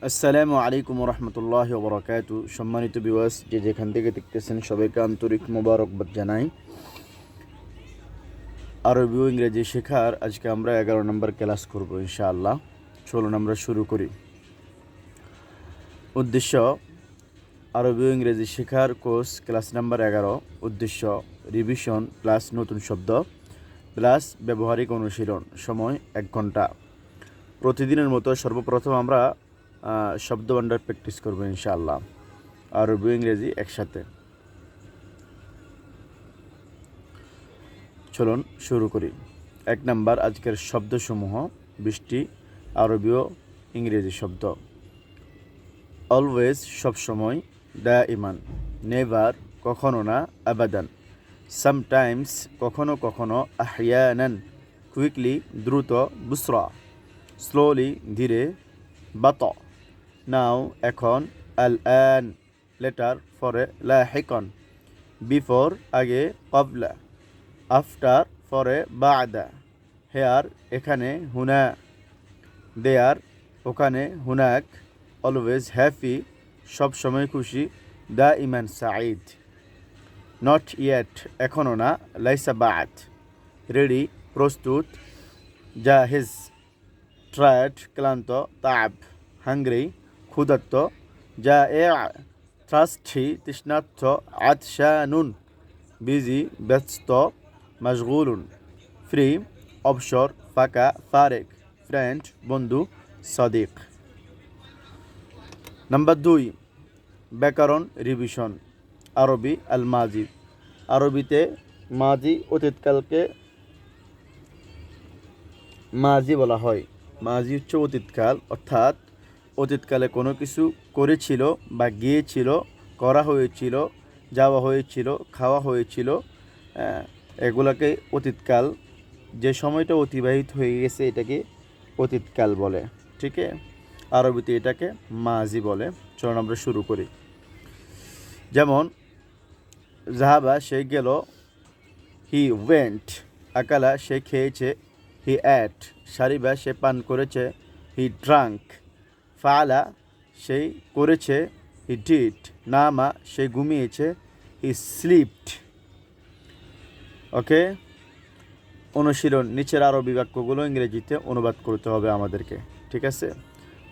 আসসালামু আলাইকুম রহমতুল্লাহ বরকাতু। সম্মানিত ভিউয়ার্স, যে যেখান থেকে দেখতেছেন সবাইকে আন্তরিক মোবারকবাদ জানাই। আরবি ও ইংরেজি শেখার আজকে আমরা 11 নম্বর ক্লাস করব ইনশাআল্লাহ। চলুন আমরা শুরু করি। উদ্দেশ্য: আরবি ও ইংরেজি শেখার কোর্স ক্লাস নাম্বার 11। উদ্দেশ্য: রিভিশন প্লাস নতুন শব্দ প্লাস ব্যবহারিক অনুশীলন। সময় 1 ঘন্টা। প্রতিদিনের মতো সর্বপ্রথম আমরা শব্দভাণ্ডার প্র্যাকটিস করবো ইনশাআল্লাহ, আরবি ও ইংরেজি একসাথে। চলুন শুরু করি। 1 নাম্বার আজকের শব্দসমূহ: বৃষ্টি, আরবি ও ইংরেজি শব্দ। অলওয়েজ সবসময়, দাইমান নেভার কখনো না, আবাদান সামটাইমস কখনো কখনো, আহইয়ানান কুইকলি দ্রুত, বুসরা স্লোলি ধীরে, বাত নাও এখন, আল আন লেটার পরে, লাহিকন বিফোর আগে, কবলা আফটার পরে, বাদা হেয়ার এখানে, হুনা দেয়ার ওখানে, হুনাক অলওয়েজ হ্যাপি সবসময় খুশি, দা ইমান সাঈদ নট ইয়েট এখনও না, লাইসা বাদ রেডি প্রস্তুত, জাহেজ ট্রায়াড ক্লান্ত, তাব হাঙ্গ্রি ক্ষুধার্ত, জায়ে থ্রাস্টি তৃষ্ণার্থ, আতশানুন বিজি ব্যস্ত, মশগুলুন ফ্রি অবসর, ফাঁকা ফারেক ফ্রেন্ড বন্ধু, সদিক। নাম্বার 2, ব্যাকরণ রিভিশন। আরবি আল মাজি। আরবিতে মাজি অতীতকালকে মাজি বলা হয়। মাজি হচ্ছে অতীতকাল, অর্থাৎ অতীতকালে কোনো কিছু করেছিল বা গিয়েছিল, করা হয়েছিল, যাওয়া হয়েছিল, খাওয়া হয়েছিল, এগুলাকে অতীতকাল, যে সময়টা অতিবাহিত হয়ে গেছে এটাকে অতীতকাল বলে। ঠিক আছে, আরবিতে এটাকে মাজি বলে। চলুন আমরা শুরু করি। যেমন জাহাবা সে গেল, হি ওয়েন্ট। আকালা সে খেয়েছে, হি অ্যাট। সারিবা সে পান করেছে, হি ড্রাঙ্ক। ফালা সে করেছে, হি ডিড। নামা সে ঘুমিয়েছে, হি স্লিপড। ওকে, অনুশীলন: নিচের আরবি বাক্যগুলো ইংরেজিতে অনুবাদ করতে হবে আমাদেরকে। ঠিক আছে,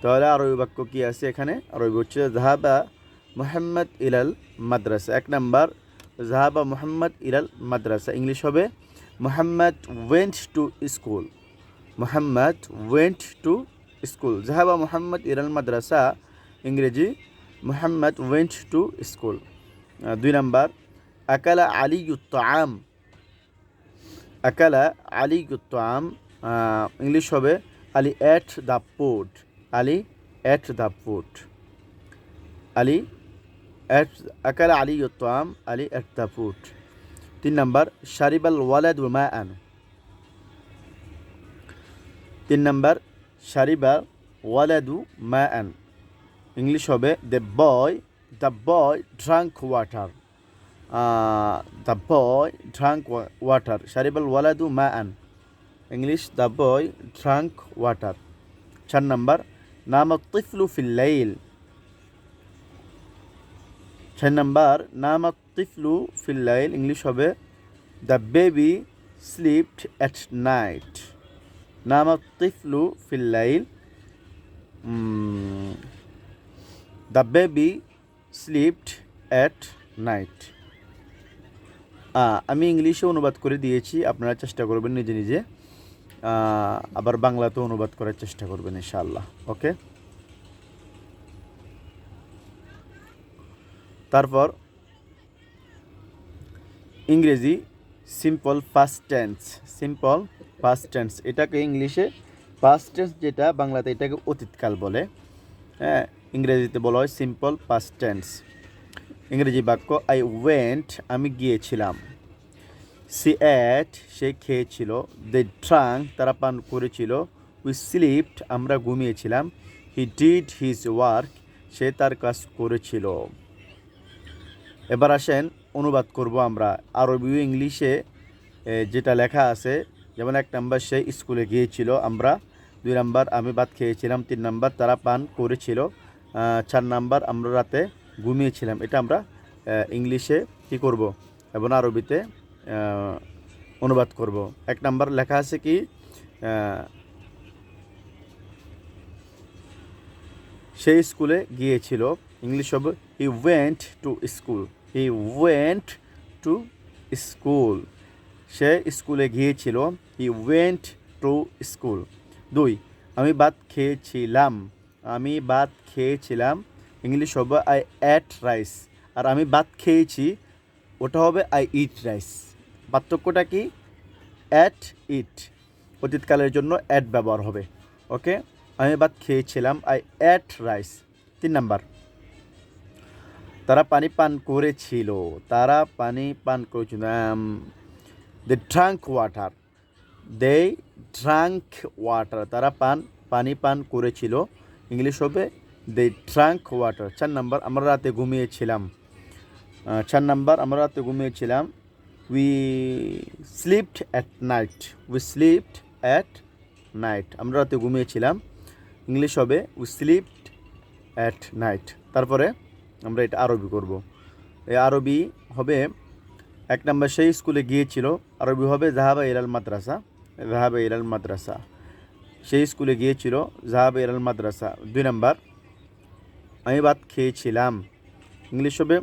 তাহলে আরবি বাক্য কী আছে এখানে? আরবি হচ্ছে জাহাবা মুহাম্মদ ইলাল মাদ্রাসা। 1 নাম্বার জাহাবা মুহাম্মদ ইলাল মাদ্রাসা, ইংলিশ হবে Muhammad went to school. Muhammad went to school. জাহাবা মুহাম্মদ ইলাল মাদ্রাসা, ইংরেজি Muhammad went to school. 2 number আকালা আলিয়ুত তাআম। আকালা আলিয়ুত তাআম, ইংলিশ হবে Ali ate the food. Ali ate the food. Ali ate আকালা আলিয়ুত তাআম, Ali ate the food. 3 number শারিবাল ওয়ালাদু মাআন। 3 নাম্বার শারিবাল ওয়ালাদু মাআন, ইংলিশ হবে the boy drank water. The boy drank water. শারিবাল ওয়ালাদু মাআন, English the boy drank water. 4 number নামা তিফলু ফিল লাইল। 4 নাম্বার নামা তিফলু ফিল লাইল, ইংলিশ হবে the baby slept at night. নামা তিফলু ফিল লাইল, the baby slept at night. আমি ইংলিশে অনুবাদ করে দিয়েছি, আপনারা চেষ্টা করবেন নিজে নিজে, আবার বাংলাতেও অনুবাদ করার চেষ্টা করবেন ইনশাআল্লাহ। ওকে, তারপর ইংরেজি simple past tense. Simple past tense, এটাকে ইংলিশে পাস্ট টেন্স, যেটা বাংলাতে এটাকে অতীতকাল বলে। হ্যাঁ, ইংরেজিতে বলা হয় সিম্পল পাস্ট টেন্স। ইংরেজি বাক্য: আই ওয়েন্ট আমি গিয়েছিলাম। সি অ্যাট সে খেয়েছিল। দে ড্রাঙ্ক তারা পান করেছিল। উই স্লিপড আমরা ঘুমিয়েছিলাম। হি ডিড হিজ ওয়ার্ক সে তার কাজ করেছিল। এবার আসেন অনুবাদ করব আমরা আরবি ও ইংলিশে যেটা লেখা আছে। যেমন 1 নাম্বার সে স্কুলে গিয়েছিল, আমরা 2 নাম্বার আমি ভাত খেয়েছিলাম, 3 নাম্বার তারা পান করেছিল, 4 নাম্বার আমরা রাতে ঘুমিয়েছিলাম। এটা আমরা ইংলিশে কি করব এবং আরবিতে অনুবাদ করব। 1 নাম্বার লেখা আছে কি সে স্কুলে গিয়েছিল, ইংলিশ হবে he went to school. He went to school, সে স্কুলে গিয়েছিল, হি ওয়েন্ট টু স্কুল। 2 আমি ভাত খেয়েছিলাম, আমি ভাত খেয়েছিলাম, ইংলিশ হবে আই অ্যাট রাইস। আর আমি ভাত খেয়েছি ওটা হবে আই ইট রাইস। পার্থক্যটা কি? অ্যাট ইট অতীতকালের জন্য অ্যাট ব্যবহার হবে। ওকে, আমি ভাত খেয়েছিলাম, আই অ্যাট রাইস। 3 নাম্বার তারা পানি পান করেছিল, তারা পানি পান করেছিল, দে ড্রাঙ্ক ওয়াটার, দে ড্রাঙ্ক ওয়াটার, তারা পানি পান করেছিল, ইংলিশ হবে দে ড্রাঙ্ক ওয়াটার। 4 নাম্বার আমরা রাতে ঘুমিয়েছিলাম, 4 নাম্বার আমরা রাতে ঘুমিয়েছিলাম, we slept at night, we slept at night, আমরা রাতে ঘুমিয়েছিলাম, ইংলিশ হবে উই স্লিপড অ্যাট নাইট। তারপরে আমরা এটা আরবি করব। এই আরবি হবে 1 নাম্বার সেই স্কুলে গিয়েছিল, আরবি হবে জাহাবা ইলাল মাদ্রাসা, জাহাবা ইলাল মাদ্রাসা, সেই স্কুলে গিয়েছিল, জাহাবা ইলাল মাদ্রাসা। 2 নাম্বার আমি ভাত খেয়েছিলাম, ইংলিশ হবে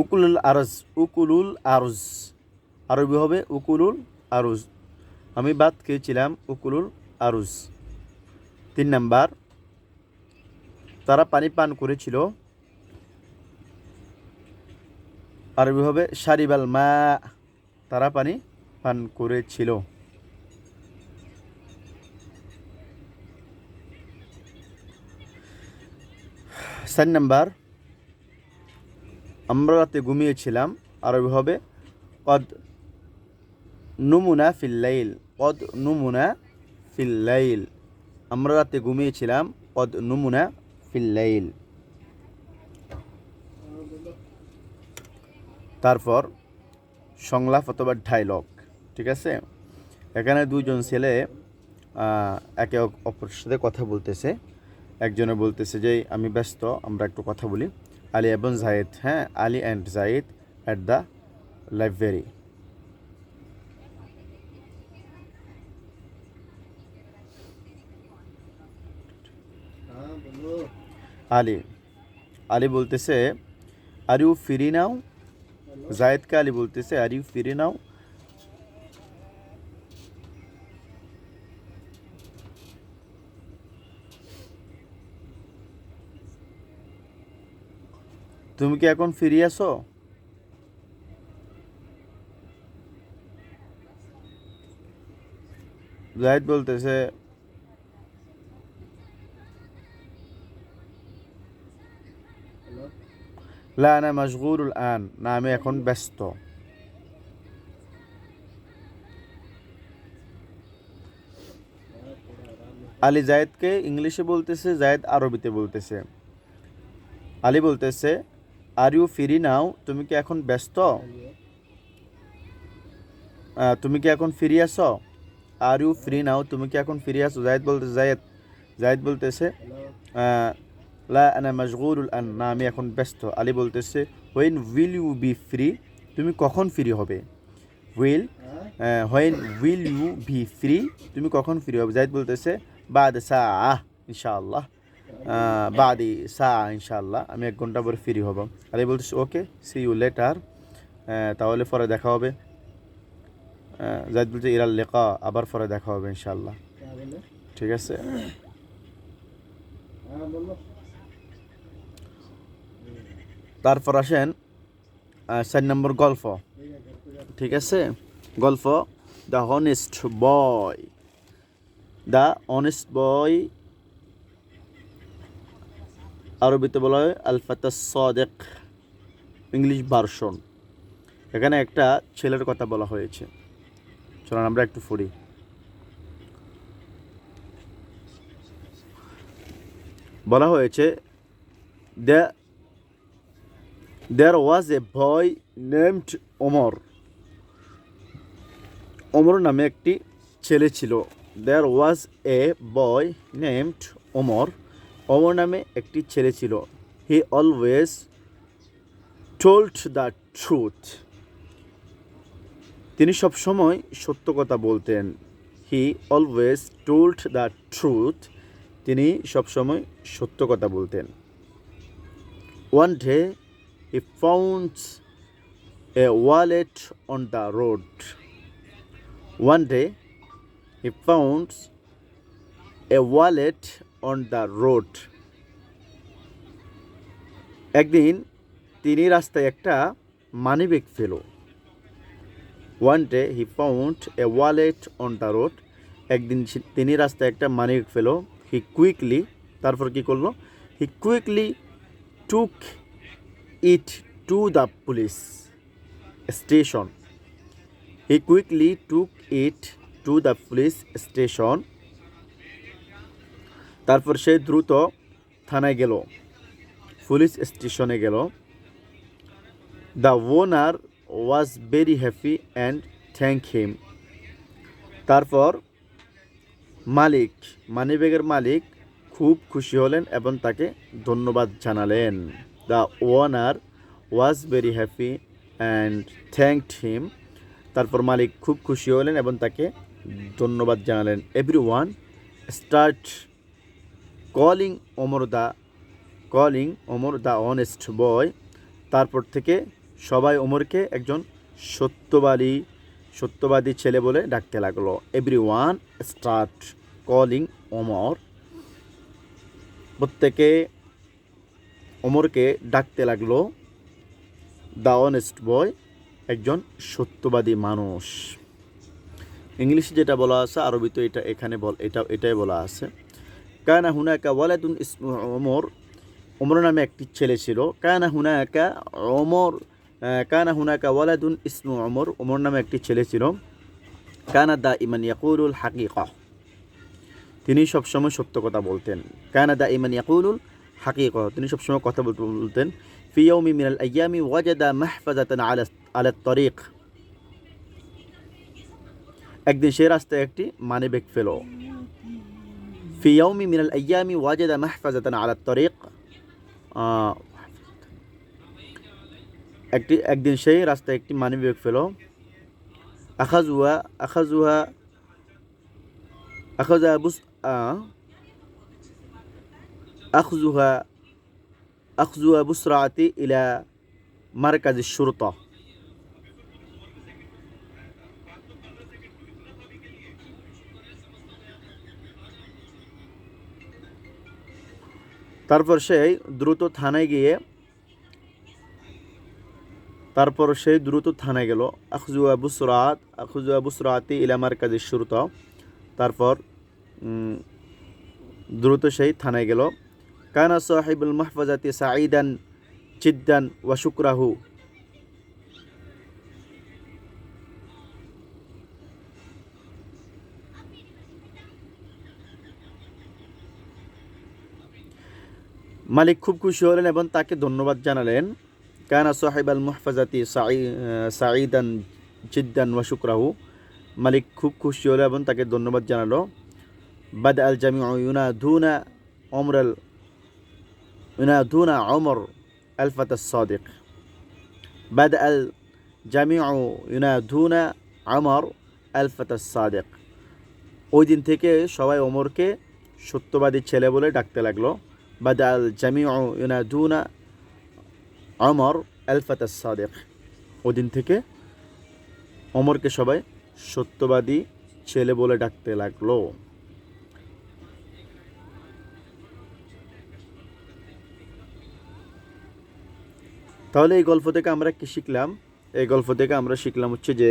উকুলুল আরজ, উকুলুল আরজ, আরবি হবে উকুলুল আরজ, আমি ভাত খেয়েছিলাম, উকুলুল আরজ। 3 নাম্বার তারা পানি পান করেছিল, আরবি হবে শারিবাল মা, তারা পানি পান করেছিল। 4 নাম্বার আমরা রাতে ঘুমিয়েছিলাম, আরবি হবে কদ নুমুনা ফিল লাইল, কদ নুমুনা ফিল লাইল, আমরা রাতে ঘুমিয়েছিলাম, কদ নুমুনা ফিল লাইল। তারপর সংলাপ অথবা ডায়লগ, ঠিক আছে। এখানে 2 জন ছেলে একে অপরের সাথে কথা বলতেছে, একজনে বলতেছে যে আমি ব্যস্ত, আমরা একটু কথা বলি। আলী এবং জায়েদ, হ্যাঁ, Ali and Zayed at the library. Ali Ali বলতেছে আর ইউ ফ্রি নাও, জায়েদকে আলী বলতেছে আর ইউ ফ্রি নাও, তুমি কি এখন ফ্রি আছো? জায়েদ বলতেছে লা আনা মাশগুলুল আন, না আমি এখন ব্যস্ত। আলী জায়েদকে ইংলিশে বলতেছে, জায়েদ আরবিতে বলতেছে। আলী বলতেছে আর ইউ ফ্রি নাও, তুমি কি এখন ব্যস্ত, তুমি কি এখন ফ্রি আছো? আর ইউ ফ্রি নাও, তুমি কি এখন ফ্রি আছো? জায়েদ বলতেছে লা আনা মাশগুলুল আন, না আমি এখন ব্যস্ত। আলী বলতেছে when will you be free, তুমি কখন ফ্রি হবে? When will you be free, তুমি কখন ফ্রি হবে? জায়েদ বলতেছে বাদ সাআহ ইনশাআল্লাহ, বাদি সাআহ ইনশাআল্লাহ, আমি 1 ঘন্টা পরে ফ্রি হব। আলী বলতেছে ওকে সি ইউ লেটার, তাহলে পরে দেখা হবে। জায়েদ বলছে ইলাল লিকা, আবার পরে দেখা হবে ইনশাআল্লাহ। ঠিক আছে। তারপর আসেন 4 নম্বর গল্প, ঠিক আছে। গল্প the honest boy, the honest boy, আরবিতে বলা হয় আল ফাতাস সাদিক, ইংলিশ ভার্সন। এখানে একটা ছেলের কথা বলা হয়েছে, চলুন আমরা একটু পড়ি। বলা হয়েছে There was a boy named Omar. Omar নামে একটি ছেলে ছিল। There was a boy named Omar. Omar নামে একটি ছেলে ছিল। He always told the truth. তিনি সবসময় সত্য কথা বলতেন। He always told the truth. তিনি সবসময় সত্য কথা বলতেন। One day he found a wallet on the road. One day he found a wallet on the road. একদিন তিনি রাস্তায় একটা মানিব্যাগ পেল। One day he found a wallet on the road. একদিন তিনি রাস্তায় একটা মানিব্যাগ পেল। He quickly, তারপর কি করলো? He quickly took it to the police station. He quickly took it to the police station. তারপর সে দ্রুত থানায় গেল, পুলিশ স্টেশনে গেল। The owner was very happy and thanked him. তারপর মালিক, মানিব্যাগের মালিক খুব খুশি হলেন এবং তাকে ধন্যবাদ জানালেন। The owner was very happy and thanked him. তারপর মালিক খুব খুশি হলেন এবং তাকে ধন্যবাদ জানালেন। Everyone start calling Omar the honest boy. তারপর থেকে সবাই ওমরকে একজন সত্যবাদী ছেলে বলে ডাকতে লাগলো। Everyone start calling Omar. প্রত্যেকে ওমরকে ডাকতে লাগলো দ্য অনেস্ট বয়, একজন সত্যবাদী মানুষ। ইংলিশে যেটা বলা আছে, আরবিতে এটা এখানে এটাই বলা আছে। কানা হুনাকা ওয়ালাদুন ইসমুহু ওমর। ওমর নামে একটি ছেলে ছিল। কানা হুনাকা ওয়ালাদুন ইসমুহু ওমর। ওমর নামে একটি ছেলে ছিল। কানা দাইমান ইয়াকুলুল হাকিকা। তিনি সবসময় সত্য কথা বলতেন। কানা দাইমান ইয়াকুলুল হাকিকা। তিনি সবসময় কথা বলতেন। ফি ইয়াউমি মিনাল আইয়ামি ওয়াজাদা মাহফাজাতান আলা তরিক। একদিন সে রাস্তায় একটি মানিব্যাগ পেল। ফি ইয়াউমি মিনাল আইয়ামি ওয়াজাদা মাহফাজাতান আলা তরিক। একদিন সেই রাস্তায় একটি মানিব্যাগ পেল। أخذها بسرعة إلى مركز الشرطة. তারপর সেই দ্রুত থানায় গেল। আখজুয়া বুসরাতি ইলা মারকাজি শুরতা। তারপর দ্রুত সেই থানায় গেল। কানা সাহিবুল মাহফাজাতি সাঈদান জিদ্দান ওয়া শুকরাহু। মালিক খুব খুশি হলেন এবং তাকে ধন্যবাদ জানালেন। কানা সাহিবাল মুহফাজাতি সাঈদান জিদ্দান ওয়া শুকরাহু। মালিক খুব খুশি হলো এবং তাকে ধন্যবাদ জানালো। বাদা আল জামিউ ইউনাদুনা ওমর আল ফাতা সাদিক। বাদা আল জামিউ ইউনাদুনা ওমর আল ফাতা সাদিক। ওই দিন থেকে সবাই ওমরকে সত্যবাদী ছেলে বলে ডাকতে লাগলো। বাদা আল জামিউ ইউনাদুনা ওমর আল ফাতা সাদিক। ওই দিন থেকে ওমরকে সবাই সত্যবাদী ছেলে বলে ডাকতে লাগলো। তাহলে এই গল্প থেকে আমরা কি শিখলাম? এই গল্প থেকে আমরা শিখলাম হচ্ছে যে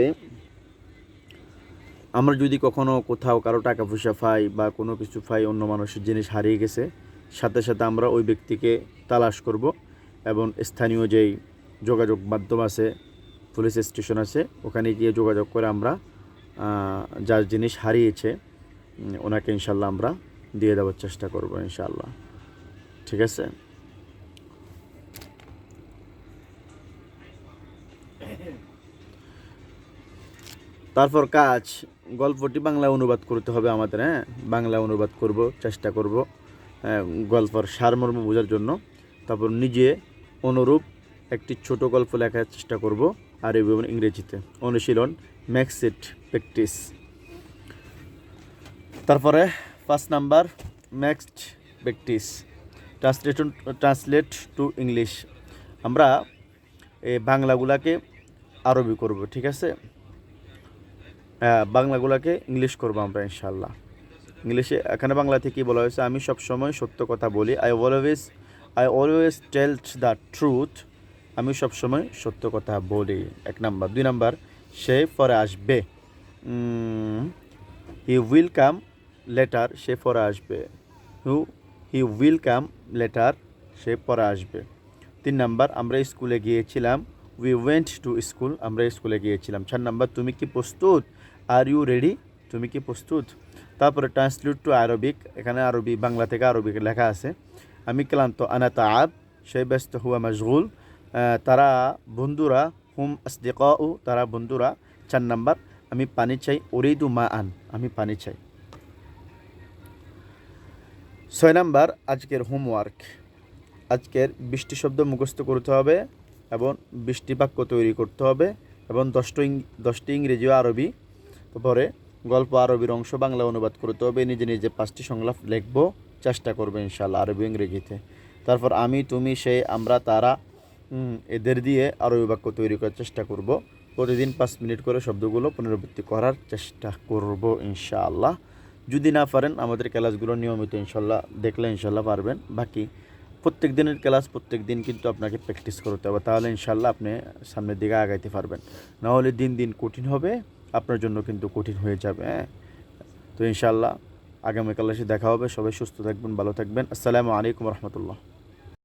আমরা যদি কখনো কোথাও কারো টাকা পয়সা পাই বা কোনো কিছু পাই, অন্য মানুষের জিনিস হারিয়ে গেছে, সাথে সাথে আমরা ওই ব্যক্তিকে তালাশ করব এবং স্থানীয় যেই যোগাযোগ মাধ্যম আছে, পুলিশ স্টেশন আছে, ওখানে গিয়ে যোগাযোগ করে আমরা যার জিনিস হারিয়েছে ওনাকে ইনশাল্লাহ আমরা দিয়ে দেওয়ার চেষ্টা করব ইনশাল্লাহ। ঠিক আছে। তারপর কাজ, গল্পটি বাংলা অনুবাদ করতে হবে আমাদের, হ্যাঁ, বাংলা অনুবাদ করব, চেষ্টা করব গল্পের সারমর্ম বোঝার জন্য। তারপর নিজে অনুরূপ একটি ছোট গল্প লেখার চেষ্টা করব আরবি এবং ইংরেজিতে। অনুশীলন, মেক্স ইট প্র্যাকটিস। তারপরে 5 number, next practice, translate to English. আমরা এই বাংলাগুলাকে আরবি করব, ঠিক আছে? বাংলাগুলাকে ইংলিশ করবো আমরা ইনশাল্লাহ। ইংলিশে এখানে বাংলাতে কী বলা হয়েছে? আমি সবসময় সত্য কথা বলি। I always tell the truth. আমি সবসময় সত্য কথা বলি, 1 নাম্বার। 2 নাম্বার, সে পরে আসবে। হি উইল কাম লেটার, সে পরে আসবে। হি উইল কাম লেটার, সে পরে আসবে। 3 নাম্বার, আমরা স্কুলে গিয়েছিলাম। উই ওয়েন্ট টু স্কুল, আমরা স্কুলে গিয়েছিলাম। 4 নাম্বার, তুমি কি প্রস্তুত? আর ইউ রেডি, তুমি কি প্রস্তুত? তারপরে ট্রান্সলেট টু আরবিক, এখানে আরবি, বাংলা থেকে আরবিক লেখা আছে। আমি ক্লান্ত, আনা তাআব, সে ব্যস্ত, হুয়া মশগুল, তারা বন্ধুরা, হুম আসদিকাউ, তারা বন্ধুরা। 4 নাম্বার, আমি পানি চাই, উরিদু মা আন, আমি পানি চাই। 6 নাম্বার, আজকের হোমওয়ার্ক। আজকের 20টি শব্দ মুখস্থ করতে হবে এবং 20টি বাক্য তৈরি করতে হবে এবং 10টি ইংরেজি ও আরবি। তারপরে গল্প আরবির অংশ বাংলা অনুবাদ করতে হবে। নিজে নিজে 5টি সংলাপ লিখবো, চেষ্টা করবে ইনশাআল্লাহ আরবি ইংরেজিতে। তারপর আমি, তুমি, সে, আমরা, তারা, এদের দিয়ে আরবি বাক্য তৈরি করার চেষ্টা করব। প্রতিদিন 5 মিনিট করে শব্দগুলো পুনরাবৃত্তি করার চেষ্টা করব ইনশাআল্লাহ। যদি না পারেন আমাদের ক্লাসগুলো নিয়মিত ইনশাআল্লাহ দেখলে ইনশাআল্লাহ পারবেন। বাকি প্রত্যেক দিনের ক্লাস প্রত্যেক দিন কিন্তু আপনাকে প্র্যাকটিস করতে হবে, তাহলে ইনশাআল্লাহ আপনি সামনের দিকে আগাইতে পারবেন। নাহলে দিন দিন কঠিন হবে, আপনার জন্য কিন্তু কঠিন হয়ে যাবে, হ্যাঁ। তো ইনশাআল্লাহ আগামী ক্লাসে দেখা হবে। সবাই সুস্থ থাকবেন, ভালো থাকবেন। আসসালামু আলাইকুম রহমতুল্লাহ।